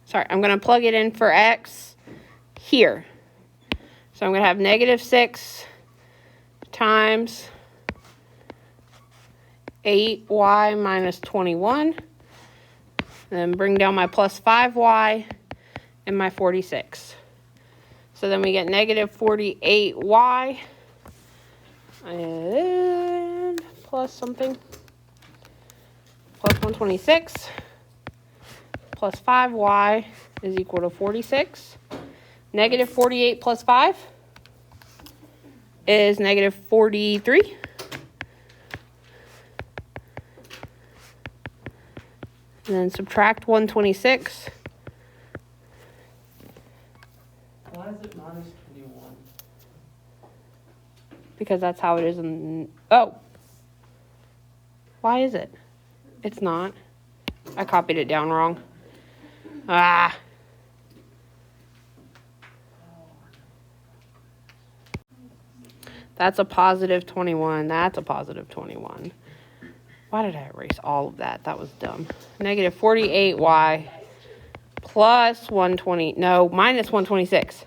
sorry, I'm going to plug it in for x here. So I'm going to have negative 6 times 8y minus 21. Then bring down my plus 5y and my 46. So then we get negative 48y and plus something. Plus 126 plus 5y is equal to 46. Negative 48 plus 5 is negative 43. And then subtract 126. Why is it minus 21? Because that's how it is in... Oh. Why is it? It's not. I copied it down wrong. Ah. That's a positive 21. That's a positive 21. Why did I erase all of that? That was dumb. Negative 48y plus 120. No, minus 126.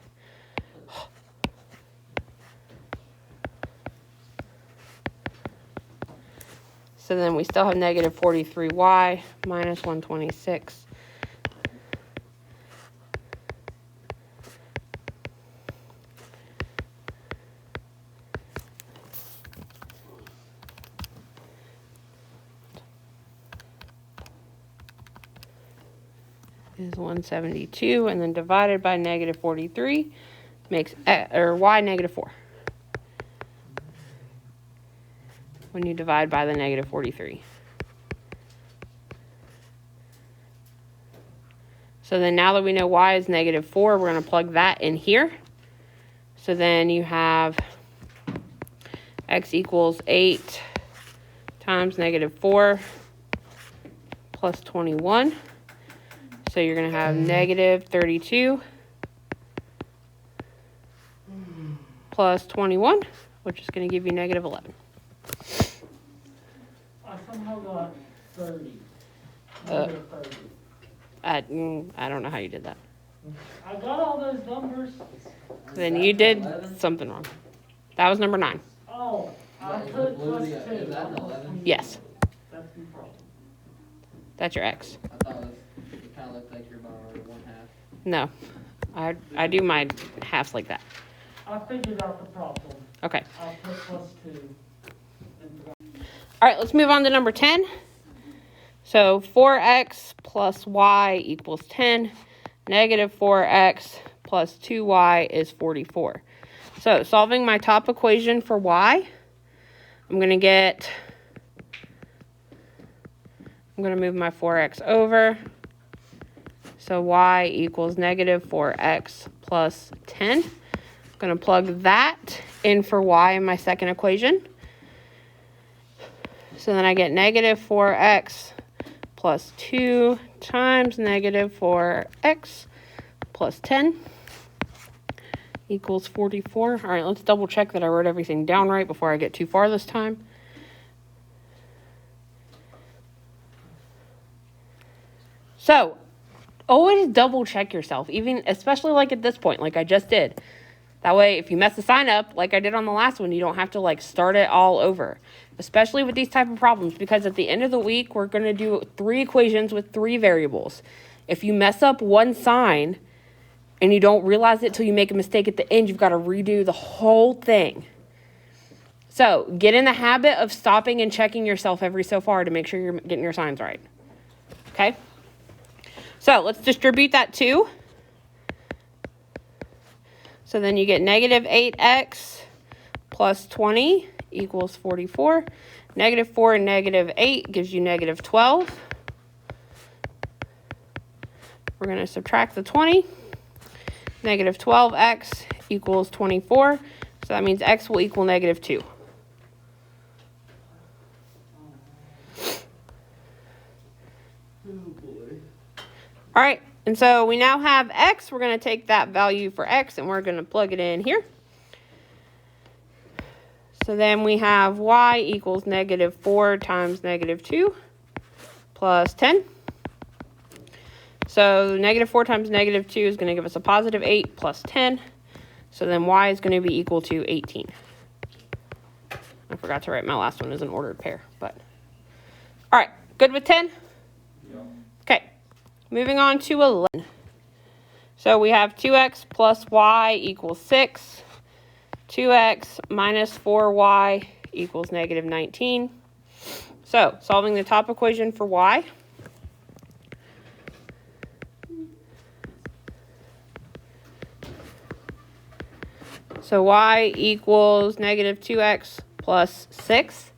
So then we still have negative 43y minus 126. Is 172, and then divided by negative 43 makes y negative 4. When you divide by the negative 43. So then now that we know y is negative 4, we're going to plug that in here. So then you have x equals 8 times negative 4 plus 21. So you're going to have negative 32 plus 21, which is going to give you negative 11. I somehow got 30. Negative 30. I don't know how you did that. I got all those numbers. Then you did something wrong. That was number 9. Oh, I put plus 2. Is that an 11? Yes. That's the problem. That's your x. I thought it kind of looked like you're about 1/2. No. I do my halves like that. I figured out the problem. Okay. I'll put plus 2. All right, let's move on to number 10. So 4x plus y equals 10. Negative 4x plus 2y is 44. So solving my top equation for y, I'm going to move my 4x over. So y equals negative 4x plus 10. I'm going to plug that in for y in my second equation. So then I get negative 4x plus 2 times negative 4x plus 10 equals 44. All right, let's double check that I wrote everything down right before I get too far this time. So, always double check yourself, even especially like at this point, like I just did. That way, if you mess the sign up, like I did on the last one, you don't have to like start it all over, especially with these type of problems, because at the end of the week, we're going to do 3 equations with 3 variables. If you mess up one sign and you don't realize it till you make a mistake at the end, you've got to redo the whole thing. So get in the habit of stopping and checking yourself every so far to make sure you're getting your signs right. Okay? So let's distribute that 2. So then you get negative 8x plus 20 equals 44. Negative 4 and negative 8 gives you negative 12. We're going to subtract the 20. Negative 12x equals 24. So that means x will equal negative 2. All right. And so we now have x. We're going to take that value for x and we're going to plug it in here. So then we have y equals negative 4 times negative 2 plus 10. So negative 4 times negative 2 is going to give us a positive 8 plus 10. So then y is going to be equal to 18. I forgot to write my last one as an ordered pair, but. All right, good with 10? Okay, moving on to 11. So we have 2x plus y equals 6. 2x minus 4y equals negative 19. So solving the top equation for y. So y equals negative 2x plus 6.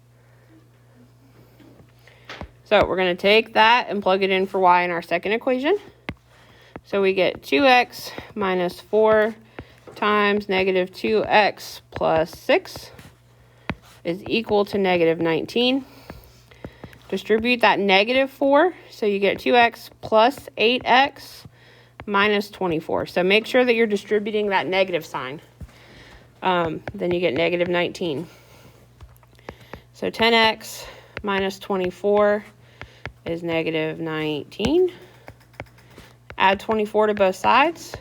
So we're going to take that and plug it in for y in our second equation. So we get 2x minus 4 times negative 2x plus 6 is equal to negative 19. Distribute that negative 4, so you get 2x plus 8x minus 24. So make sure that you're distributing that negative sign. Then you get negative 19. So 10x minus 24 is negative 19. Add 24 to both sides.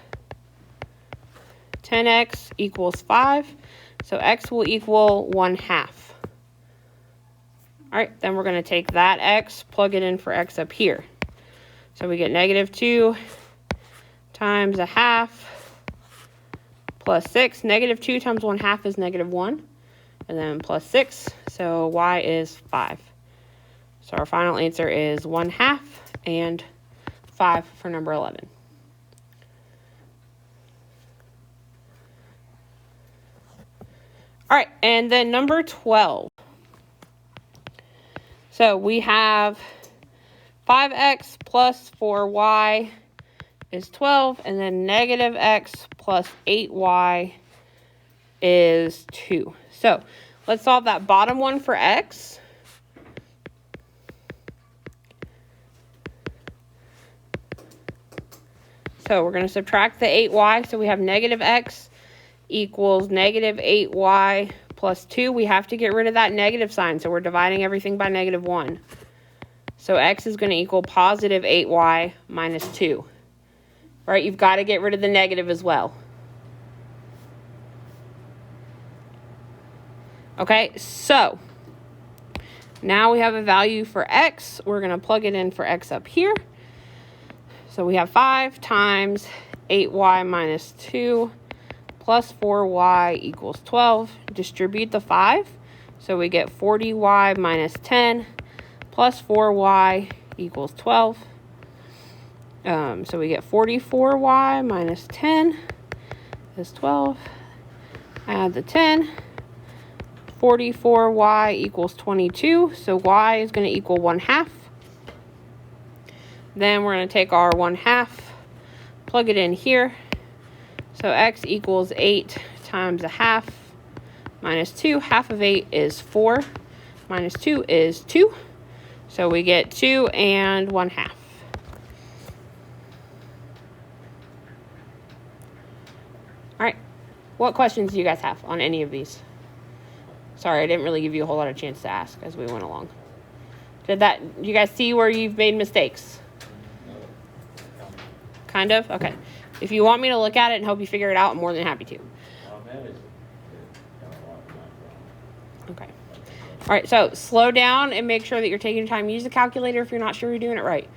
10x equals 5. So x will equal 1/2. All right, then we're going to take that x, plug it in for x up here. So we get negative 2 times 1/2 plus 6. Negative 2 times 1/2 is negative 1. And then plus 6, so y is 5. So our final answer is 1/2 and 5 for number 11. All right, and then number 12. So we have 5x plus 4y is 12, and then negative x plus 8y is 2. So let's solve that bottom one for x. So we're going to subtract the 8y. So we have negative x equals negative 8y plus 2. We have to get rid of that negative sign. So we're dividing everything by negative 1. So x is going to equal positive 8y minus 2. Right? You've got to get rid of the negative as well. Okay, so now we have a value for x. We're going to plug it in for x up here. So we have 5 times 8y minus 2 plus 4y equals 12. Distribute the 5. So we get 40y minus 10 plus 4y equals 12. So we get 44y minus 10 is 12. Add the 10. 44y equals 22. So y is going to equal 1/2. Then we're going to take our 1/2, plug it in here. So x equals 8 times 1/2 minus 2. Half of 8 is 4. Minus 2 is 2. So we get 2 and 1/2. All right. What questions do you guys have on any of these? Sorry, I didn't really give you a whole lot of chance to ask as we went along. Do you guys see where you've made mistakes? Kind of? Okay. If you want me to look at it and help you figure it out, I'm more than happy to. Okay. All right, so slow down and make sure that you're taking your time. Use the calculator if you're not sure you're doing it right.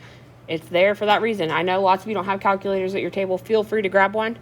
It's there for that reason. I know lots of you don't have calculators at your table. Feel free to grab one.